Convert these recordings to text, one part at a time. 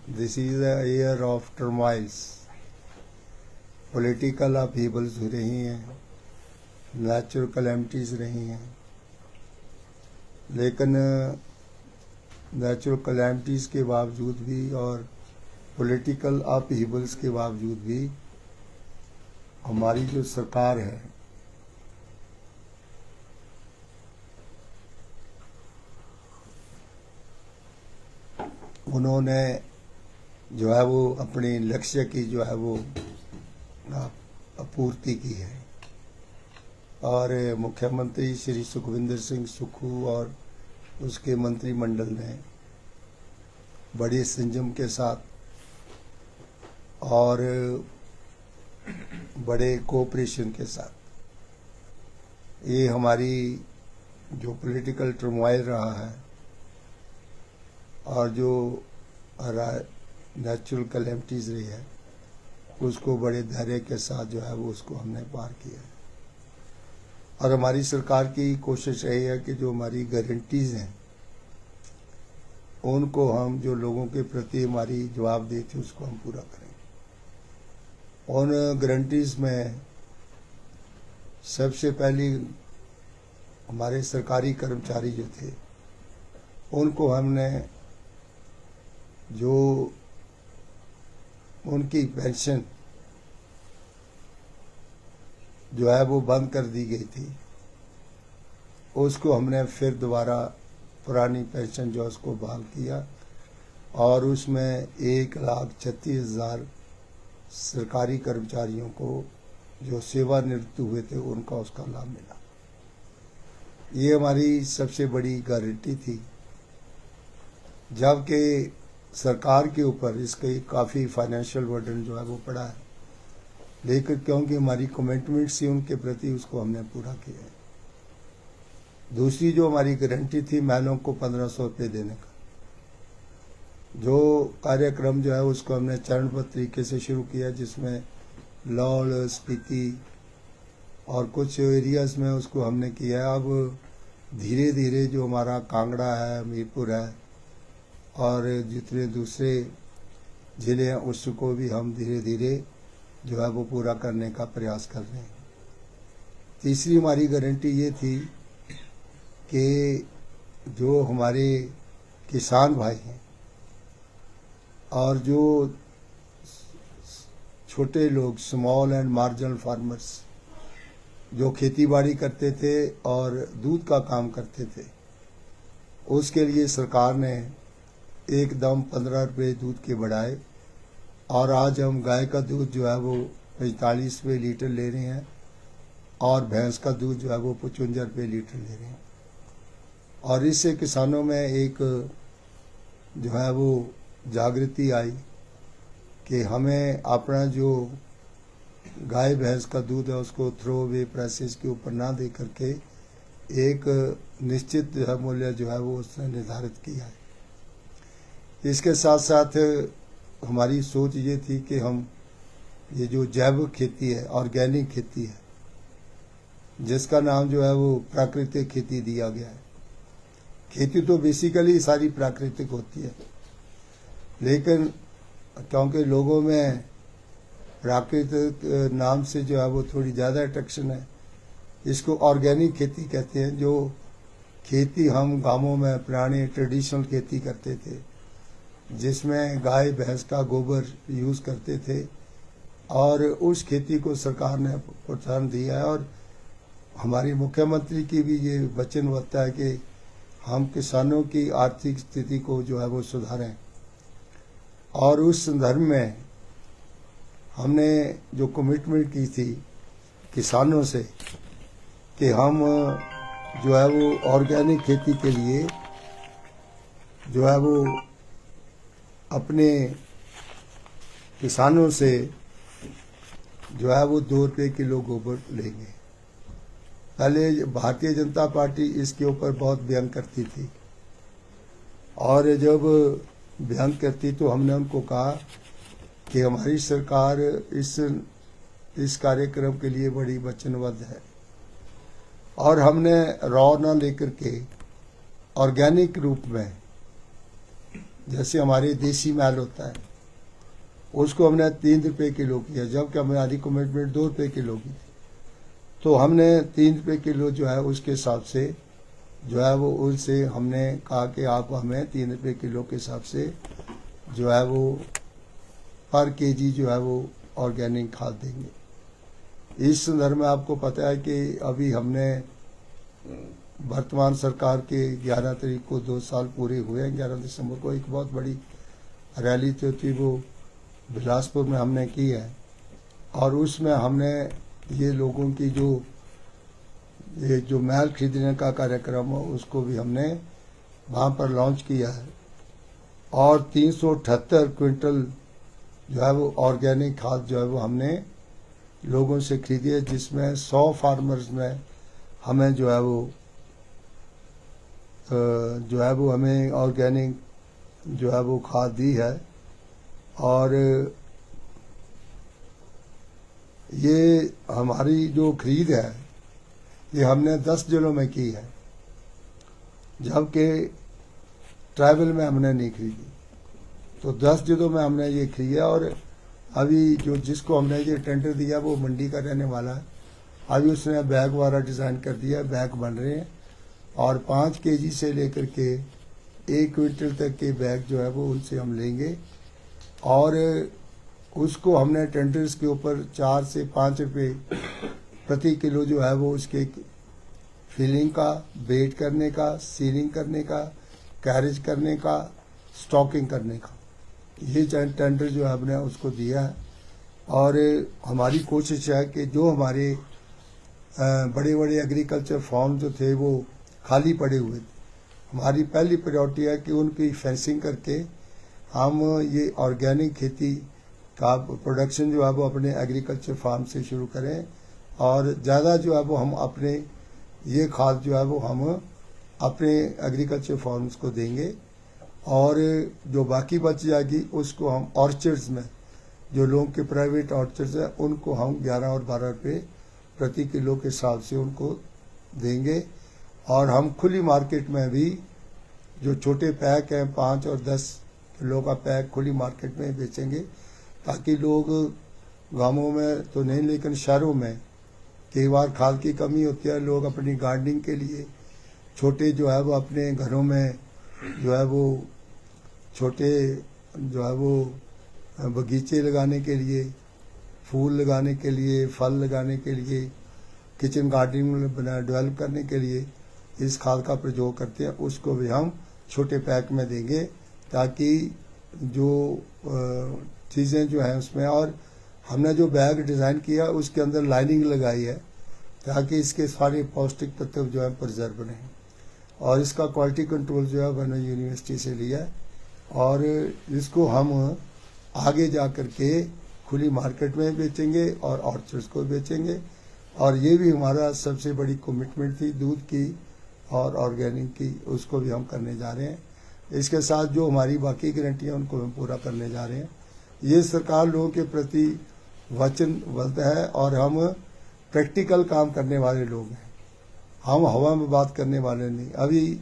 This is a year of turmoils. Political upheavals हो रही हैं, नेचुरल कैलेमिटीज़ रही हैं, लेकिन नेचुरल कैलेमिटीज़ के बावजूद भी और पॉलिटिकल अपहीवल्स के बावजूद भी हमारी जो सरकार है उन्होंने जो है वो अपने लक्ष्य की जो है वो पूर्ति की है। और मुख्यमंत्री श्री सुखविंदर सिंह सुक्खू और उसके मंत्रिमंडल ने बड़े संयम के साथ और बड़े कोऑपरेशन के साथ ये हमारी जो पॉलिटिकल टर्मोइल रहा है और जो नेचुरल कैलेमिटीज़ रही है उसको बड़े धैर्य के साथ जो है वो उसको हमने पार किया है। और हमारी सरकार की कोशिश यही है कि जो हमारी गारंटीज़ हैं उनको हम जो लोगों के प्रति हमारी जवाबदेही थी उसको हम पूरा करें। उन गारंटीज़ में सबसे पहली हमारे सरकारी कर्मचारी जो थे उनको हमने जो उनकी पेंशन जो है वो बंद कर दी गई थी उसको हमने फिर दोबारा पुरानी पेंशन जो उसको बहाल किया और उसमें 1,36,000 सरकारी कर्मचारियों को जो सेवानिवृत्त हुए थे उनका उसका लाभ मिला। ये हमारी सबसे बड़ी गारंटी थी, जबकि सरकार के ऊपर इसका काफ़ी फाइनेंशियल बर्डन जो है वो पड़ा है, लेकिन क्योंकि हमारी कमिटमेंट थी उनके प्रति उसको हमने पूरा किया है। दूसरी जो हमारी गारंटी थी महिलाओं को 1500 रुपये देने का, जो कार्यक्रम जो है उसको हमने चरणबद्ध तरीके से शुरू किया, जिसमें लाहौल स्पीति और कुछ एरियाज़ में उसको हमने किया है। अब धीरे धीरे जो हमारा कांगड़ा है, हमीरपुर है और जितने दूसरे ज़िले हैं उसको भी हम धीरे धीरे जो है वो पूरा करने का प्रयास कर रहे हैं। तीसरी हमारी गारंटी ये थी कि जो हमारे किसान भाई हैं और जो छोटे लोग स्मॉल एंड मार्जिनल फार्मर्स जो खेती बाड़ी करते थे और दूध का काम करते थे, उसके लिए सरकार ने एकदम 15 रुपये दूध के बढ़ाए और आज हम गाय का दूध जो है वो 45 रुपये लीटर ले रहे हैं और भैंस का दूध जो है वो 55 रुपये लीटर ले रहे हैं। और इससे किसानों में एक जो है वो जागृति आई कि हमें अपना जो गाय भैंस का दूध है उसको थ्रो अवे प्राइसेस के ऊपर ना दे करके एक निश्चित मूल्य जो है वो उसने निर्धारित किया है। इसके साथ साथ हमारी सोच ये थी कि हम ये जो जैविक खेती है, ऑर्गेनिक खेती है, जिसका नाम जो है वो प्राकृतिक खेती दिया गया है। खेती तो बेसिकली सारी प्राकृतिक होती है, लेकिन क्योंकि लोगों में प्राकृतिक नाम से जो है वो थोड़ी ज़्यादा अट्रैक्शन है, इसको ऑर्गेनिक खेती कहते हैं। जो खेती हम गांवों में पुराने ट्रेडिशनल खेती करते थे, जिसमें गाय भैंस का गोबर यूज़ करते थे, और उस खेती को सरकार ने प्रोत्साहन दिया है। और हमारी मुख्यमंत्री की भी ये वचनबद्धता है कि हम किसानों की आर्थिक स्थिति को जो है वो सुधारें। और उस संदर्भ में हमने जो कमिटमेंट की थी किसानों से कि हम जो है वो ऑर्गेनिक खेती के लिए जो है वो अपने किसानों से जो है वो 2 रुपये किलो गोबर लेंगे। पहले भारतीय जनता पार्टी इसके ऊपर बहुत व्यंग करती थी, और जब व्यंग करती तो हमने उनको कहा कि हमारी सरकार इस कार्यक्रम के लिए बड़ी वचनबद्ध है, और हमने रॉ न लेकर के ऑर्गेनिक रूप में जैसे हमारे देसी माल होता है उसको हमने 3 रुपये किलो किया, जबकि हमारी कमिटमेंट 2 रुपये किलो की थी। तो हमने 3 रुपये किलो जो है उसके हिसाब से जो है वो उनसे हमने कहा कि आप हमें 3 रुपये किलो के हिसाब से जो है वो पर केजी जो है वो ऑर्गेनिक खाद देंगे। इस संदर्भ में आपको पता है कि अभी हमने वर्तमान सरकार के 11 तारीख को 2 साल पूरे हुए हैं। 11 दिसंबर को एक बहुत बड़ी रैली जो थी वो बिलासपुर में हमने की है, और उसमें हमने ये लोगों की जो महल खरीदने का कार्यक्रम हो उसको भी हमने वहाँ पर लॉन्च किया है, और 378 क्विंटल जो है वो ऑर्गेनिक खाद जो है वो हमने लोगों से खरीदी है, जिसमें 100 फार्मर्स में हमें जो है वो हमें ऑर्गेनिक जो है वो खाद दी है। और ये हमारी जो खरीद है ये हमने 10 जिलों में की है, जबकि ट्राइबल में हमने नहीं खरीदी। तो 10 जिलों में हमने ये खरीदा, और अभी जो जिसको हमने ये टेंडर दिया वो मंडी का रहने वाला है। अभी उसने बैग वाला डिज़ाइन कर दिया, बैग बन रहे हैं, और 5 केजी से लेकर के 1 क्विंटल तक के बैग जो है वो उनसे हम लेंगे, और उसको हमने टेंडर्स के ऊपर 4 से 5 रुपये प्रति किलो जो है वो उसके फिलिंग का, वेट करने का, सीलिंग करने का, कैरेज करने का, स्टॉकिंग करने का, ये टेंडर जो है हमने उसको दिया है। और हमारी कोशिश है कि जो हमारे बड़े बड़े एग्रीकल्चर फार्म जो थे वो खाली पड़े हुए थे, हमारी पहली प्रायोरिटी है कि उनकी फेंसिंग करके हम ये ऑर्गेनिक खेती का प्रोडक्शन जो है वो अपने एग्रीकल्चर फार्म से शुरू करें, और ज़्यादा जो है वो हम अपने ये खाद जो है वो हम अपने एग्रीकल्चर फार्म्स को देंगे, और जो बाकी बच जाएगी उसको हम ऑर्चर्ड्स में, जो लोगों के प्राइवेट ऑर्चर्ड्स हैं उनको हम 11 और 12 रुपये प्रति किलो के हिसाब से उनको देंगे। और हम खुली मार्केट में भी जो छोटे पैक हैं 5 और 10 किलो का पैक खुली मार्केट में बेचेंगे, ताकि लोग गांवों में तो नहीं लेकिन शहरों में कई बार खाद की कमी होती है, लोग अपनी गार्डनिंग के लिए छोटे जो है वो अपने घरों में जो है वो छोटे जो है वो बगीचे लगाने के लिए, फूल लगाने के लिए, फल लगाने के लिए, किचन गार्डनिंग डेवलप करने के लिए इस खाद का प्रयोग करते हैं, उसको भी हम छोटे पैक में देंगे, ताकि जो चीज़ें जो हैं उसमें, और हमने जो बैग डिज़ाइन किया उसके अंदर लाइनिंग लगाई है ताकि इसके सारे पौष्टिक तत्व जो है प्रिजर्व रहें। और इसका क्वालिटी कंट्रोल जो है वन यूनिवर्सिटी से लिया है, और इसको हम आगे जा कर के खुली मार्केट में बेचेंगे और ऑर्चर्ड्स को बेचेंगे। और ये भी हमारा सबसे बड़ी कमिटमेंट थी दूध की और ऑर्गेनिक की, उसको भी हम करने जा रहे हैं। इसके साथ जो हमारी बाकी गारंटियाँ उनको हम पूरा करने जा रहे हैं। ये सरकार लोगों के प्रति वचनबद्ध है, और हम प्रैक्टिकल काम करने वाले लोग हैं, हम हवा में बात करने वाले नहीं। अभी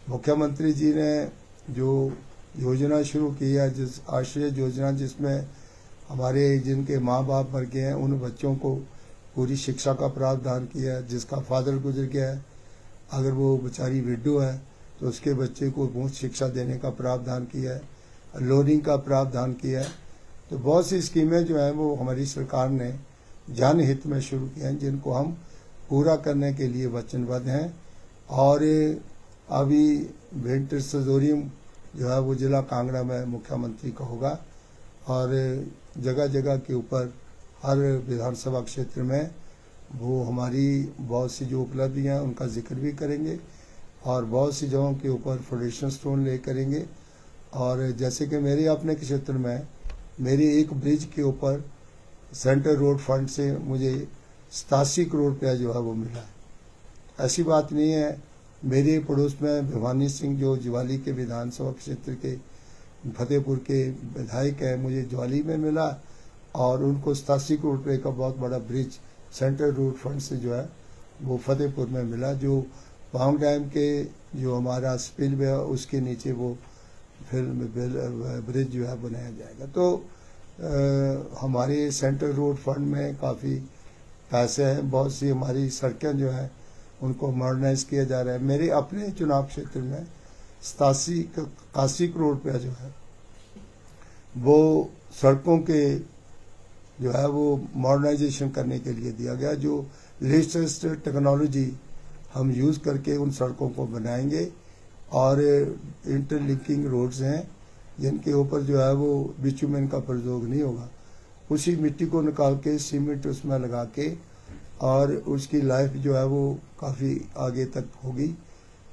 मुख्यमंत्री जी ने जो योजना शुरू की है, जिस आश्रय योजना, जिसमें हमारे जिनके माँ बाप मर गए हैं उन बच्चों को पूरी शिक्षा का प्रावधान किया है, जिसका फादर गुजर गया है अगर वो बेचारी विडो है तो उसके बच्चे को मुफ्त शिक्षा देने का प्रावधान किया है, लोनिंग का प्रावधान किया है। तो बहुत सी स्कीमें जो हैं वो हमारी सरकार ने जनहित में शुरू की हैं, जिनको हम पूरा करने के लिए वचनबद्ध हैं। और अभी वेंटर सजोरियम जो है वो जिला कांगड़ा में मुख्यमंत्री का होगा, और जगह जगह के ऊपर हर विधानसभा क्षेत्र में वो हमारी बहुत सी जो उपलब्धियां हैं उनका जिक्र भी करेंगे, और बहुत सी जगहों के ऊपर फाउंडेशन स्टोन ले करेंगे। और जैसे कि मेरे अपने क्षेत्र में मेरे एक ब्रिज के ऊपर सेंट्रल रोड फंड से मुझे 87 करोड़ रुपया जो है वो मिला है। ऐसी बात नहीं है, मेरे पड़ोस में भिवानी सिंह जो ज्वाली के विधानसभा क्षेत्र के फतेहपुर के विधायक है, मुझे ज्वाली में मिला, और उनको 87 करोड़ रुपये का बहुत बड़ा ब्रिज सेंट्रल रोड फंड से जो है वो फतेहपुर में मिला, जो पांग डैम के जो हमारा स्पिल वे है उसके नीचे वो ब्रिज जो है बनाया जाएगा। तो हमारे सेंट्रल रोड फंड में काफ़ी पैसे हैं, बहुत सी हमारी सड़कें जो हैं उनको मॉडर्नाइज किया जा रहा है। मेरे अपने चुनाव क्षेत्र में 81 करोड़ रुपया जो है वो सड़कों के जो है वो मॉडर्नाइजेशन करने के लिए दिया गया, जो लेटेस्ट टेक्नोलॉजी हम यूज़ करके उन सड़कों को बनाएंगे। और इंटरलिंकिंग रोड्स हैं जिनके ऊपर जो है वो बिचुमेन का प्रयोग नहीं होगा, उसी मिट्टी को निकाल के सीमेंट उसमें लगा के और उसकी लाइफ जो है वो काफ़ी आगे तक होगी।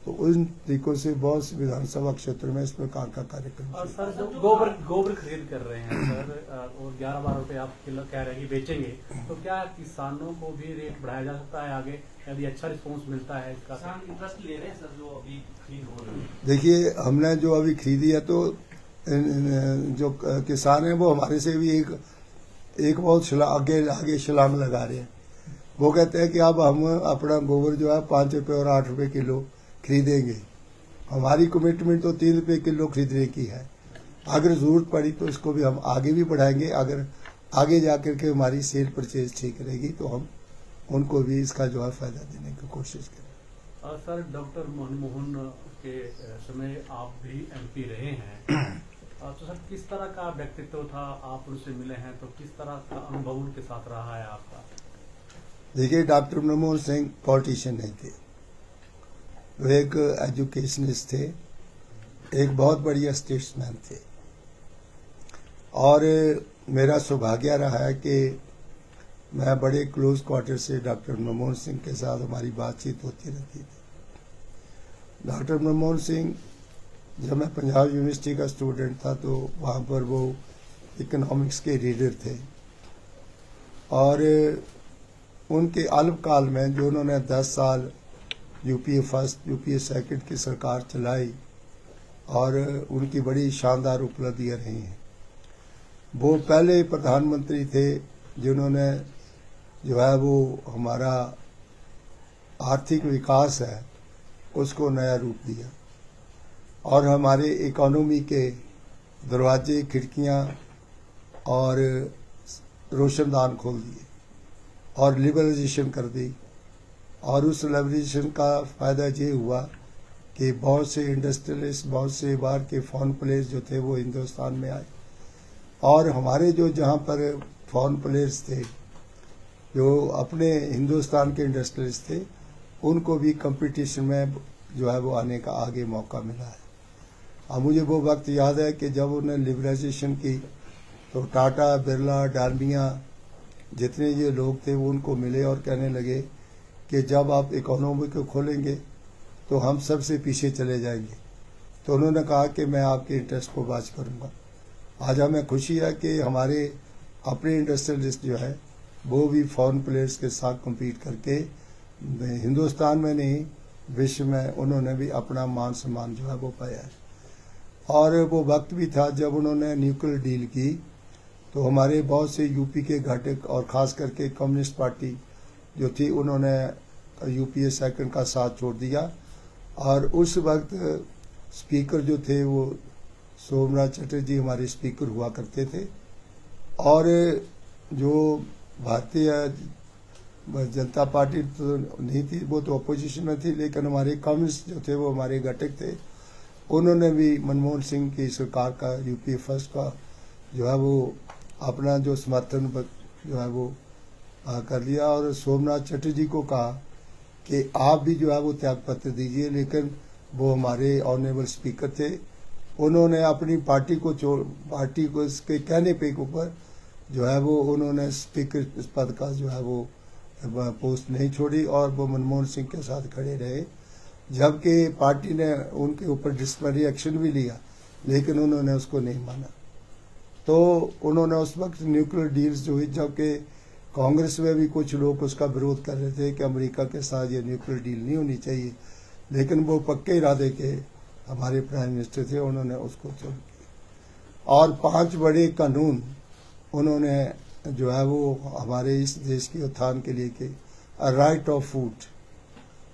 तो उन तरीकों से बहुत से विधानसभा क्षेत्र में इस प्रकार का कार्यक्रम। और सर जो गोबर खरीद कर रहे हैं सर, और 11-12 रुपए आप किलो कह रहे हैं कि बेचेंगे, तो क्या किसानों को भी रेट बढ़ाया जा सकता है आगे, यदि अच्छा रिस्पॉन्स मिलता है इसका? किसान इंटरेस्ट ले रहे हैं सर जो अभी खरीद हो रही है। देखिए, हमने जो अभी खरीदी है तो जो किसान है वो हमारे से भी एक बहुत आगे छलांग लगा रहे हैं। वो कहते हैं कि अब हम अपना गोबर जो है 5 रुपए और 8 रुपए किलो खरीदेंगे। हमारी कमिटमेंट तो 3 रुपए किलो खरीदने की है। अगर जरूरत पड़ी तो इसको भी हम आगे भी बढ़ाएंगे। अगर आगे जाकर के हमारी सेल परचेज ठीक रहेगी तो हम उनको भी इसका जो है फायदा देने की कोशिश करें। और सर, डॉक्टर मनमोहन के समय आप भी एमपी रहे हैं, तो सर किस तरह का व्यक्तित्व था, आप उनसे मिले हैं तो किस तरह का अनुभव उनके साथ रहा है आपका? देखिए, डॉक्टर मनमोहन सिंह पॉलिटिशियन नहीं थे, वो एक एजुकेशनिस्ट थे, एक बहुत बढ़िया स्टेट्समैन थे। और मेरा सौभाग्य रहा है कि मैं बड़े क्लोज क्वार्टर से डॉक्टर मनमोहन सिंह के साथ हमारी बातचीत होती रहती थी। डॉक्टर मनमोहन सिंह, जब मैं पंजाब यूनिवर्सिटी का स्टूडेंट था तो वहाँ पर वो इकोनॉमिक्स के रीडर थे। और उनके अल्पकाल में जो उन्होंने 10 साल यूपीए फर्स्ट यूपीए सेकंड की सरकार चलाई और उनकी बड़ी शानदार उपलब्धियां रही हैं। वो पहले प्रधानमंत्री थे जिन्होंने जो है वो हमारा आर्थिक विकास है उसको नया रूप दिया और हमारे इकोनॉमी के दरवाजे, खिड़कियां और रोशनदान खोल दिए और लिबरलाइजेशन कर दी। और उस लिबरलाइजेशन का फ़ायदा ये हुआ कि बहुत से इंडस्ट्रियलिस्ट, बहुत से बाहर के फॉरेन प्लेयर्स जो थे वो हिंदुस्तान में आए। और हमारे जो जहाँ पर फॉरेन प्लेयर्स थे जो अपने हिंदुस्तान के इंडस्ट्रियलिस्ट थे, उनको भी कंपटीशन में जो है वो आने का आगे मौका मिला है। अब मुझे वो वक्त याद है कि जब उन्होंने लिबरलाइजेशन की तो टाटा, बिरला, डालमिया जितने ये लोग थे वो उनको मिले और कहने लगे कि जब आप इकोनॉमी को खोलेंगे तो हम सबसे पीछे चले जाएंगे। तो उन्होंने कहा कि मैं आपके इंटरेस्ट को बाज करूंगा। आज हमें खुशी है कि हमारे अपने इंडस्ट्रियलिस्ट जो है वो भी फॉरेन प्लेयर्स के साथ कम्पीट करके हिंदुस्तान में नहीं विश्व में उन्होंने भी अपना मान सम्मान जो है वो पाया है। और वो वक्त भी था जब उन्होंने न्यूक्लियर डील की तो हमारे बहुत से यूपी के घटक और ख़ास करके कम्युनिस्ट पार्टी जो थी उन्होंने यूपीए सेकंड का साथ छोड़ दिया। और उस वक्त स्पीकर जो थे वो सोमनाथ चटर्जी हमारे स्पीकर हुआ करते थे। और जो भारतीय जनता पार्टी तो नहीं थी, वो तो अपोजिशन में थी, लेकिन हमारे कम्युनिस्ट जो थे वो हमारे घटक थे। उन्होंने भी मनमोहन सिंह की सरकार का यूपीए फर्स्ट का जो है वो अपना जो समर्थन जो है वो कर लिया। और सोमनाथ चटर्जी को कहा कि आप भी जो है वो त्यागपत्र दीजिए, लेकिन वो हमारे ऑनरेबल स्पीकर थे, उन्होंने अपनी पार्टी को इसके कहने पे ऊपर जो है वो उन्होंने स्पीकर पद का जो है वो पोस्ट नहीं छोड़ी और वो मनमोहन सिंह के साथ खड़े रहे। जबकि पार्टी ने उनके ऊपर डिसिप्लिनरी एक्शन भी लिया लेकिन उन्होंने उसको नहीं माना। तो उन्होंने उस वक्त न्यूक्लियर डील्स जो हुई, जबकि कांग्रेस में भी कुछ लोग उसका विरोध कर रहे थे कि अमेरिका के साथ ये न्यूक्लियर डील नहीं होनी चाहिए, लेकिन वो पक्के इरादे के हमारे प्राइम मिनिस्टर थे, उन्होंने उसको चुन किया। और 5 बड़े कानून उन्होंने जो है वो हमारे इस देश के उत्थान के लिए के राइट ऑफ फूड,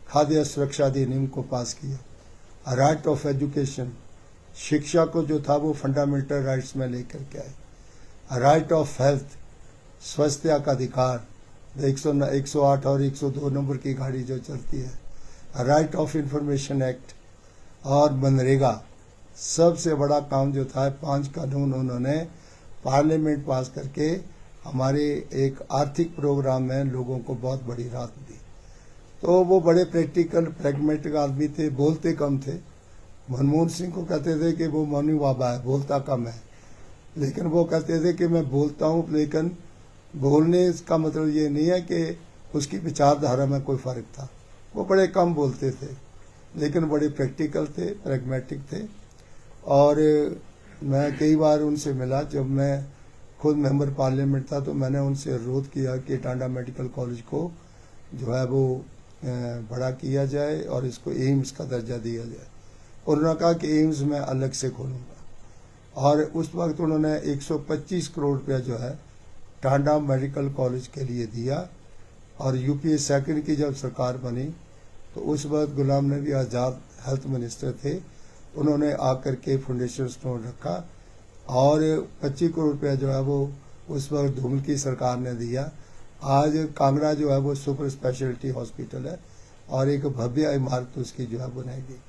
खाद्य सुरक्षा अधिनियम को पास किया, राइट ऑफ एजुकेशन शिक्षा को जो था वो फंडामेंटल राइट्स में लेकर के आए। राइट ऑफ हेल्थ, स्वास्थ्य का अधिकार, 108 और 102 नंबर की गाड़ी जो चलती है, राइट ऑफ इंफॉर्मेशन एक्ट और मनरेगा, सबसे बड़ा काम जो था 5 कानून उन्होंने पार्लियामेंट पास करके हमारे एक आर्थिक प्रोग्राम में लोगों को बहुत बड़ी राहत दी। तो वो बड़े प्रैक्टिकल प्रैग्मेटिक आदमी थे, बोलते कम थे। मनमोहन सिंह को कहते थे कि वो मनु बाबा है, बोलता कम है, लेकिन वो कहते थे कि मैं बोलता हूँ, लेकिन बोलने का मतलब ये नहीं है कि उसकी विचारधारा में कोई फर्क था। वो बड़े कम बोलते थे लेकिन बड़े प्रैक्टिकल थे, प्रैग्मेटिक थे। और मैं कई बार उनसे मिला, जब मैं खुद मेंबर पार्लियामेंट था तो मैंने उनसे अनुरोध किया कि टांडा मेडिकल कॉलेज को जो है वो बड़ा किया जाए और इसको एम्स का दर्जा दिया जाए। उन्होंने कहा कि एम्स मैं अलग से खोलूंगा, और उस वक्त उन्होंने 125 करोड़ रुपया जो है टांडा मेडिकल कॉलेज के लिए दिया। और यूपीए सेकंड की जब सरकार बनी तो उस वक्त गुलाम नबी आज़ाद हेल्थ मिनिस्टर थे, उन्होंने आकर के फाउंडेशन स्टोन रखा और 25 करोड़ रुपया जो है वो उस वक्त धूमल की सरकार ने दिया। आज कांगड़ा जो है वो सुपर स्पेशलिटी हॉस्पिटल है और एक भव्य इमारत उसकी जो है बनाई गई।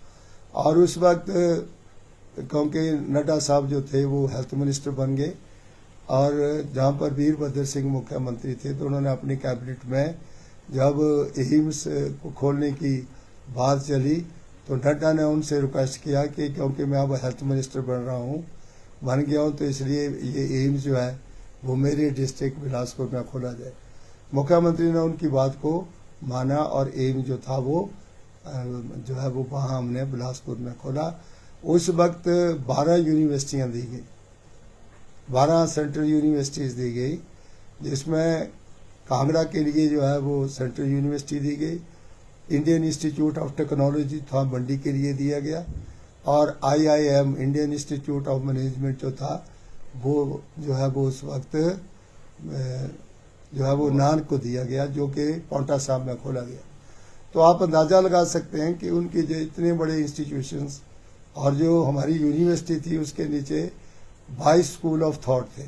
और उस वक्त क्योंकि नड्डा साहब जो थे वो हेल्थ मिनिस्टर बन गए, और जहाँ पर वीरभद्र सिंह मुख्यमंत्री थे तो उन्होंने अपनी कैबिनेट में जब एम्स को खोलने की बात चली तो नड्डा ने उनसे रिक्वेस्ट किया कि क्योंकि मैं अब हेल्थ मिनिस्टर बन गया हूँ तो इसलिए ये एम्स जो है वो मेरे डिस्ट्रिक्ट बिलासपुर में खोला जाए। मुख्यमंत्री ने उनकी बात को माना और एम्स जो था वो जो है वो वहाँ हमने बिलासपुर में खोला। उस वक्त 12 यूनिवर्सिटियाँ दी गई, 12 सेंट्रल यूनिवर्सिटीज़ दी गई, जिसमें कांगड़ा के लिए जो है वो सेंट्रल यूनिवर्सिटी दी गई, इंडियन इंस्टीट्यूट ऑफ टेक्नोलॉजी था मंडी के लिए दिया गया, और IIM Indian institute of management जो था वो जो है वो उस वक्त जो है वो नान को दिया गया, जो कि पाउंटा साहब में खोला गया। तो आप अंदाज़ा लगा सकते हैं कि उनके जो इतने बड़े इंस्टीट्यूशंस और जो हमारी यूनिवर्सिटी थी उसके नीचे 22 स्कूल ऑफ थॉट थे।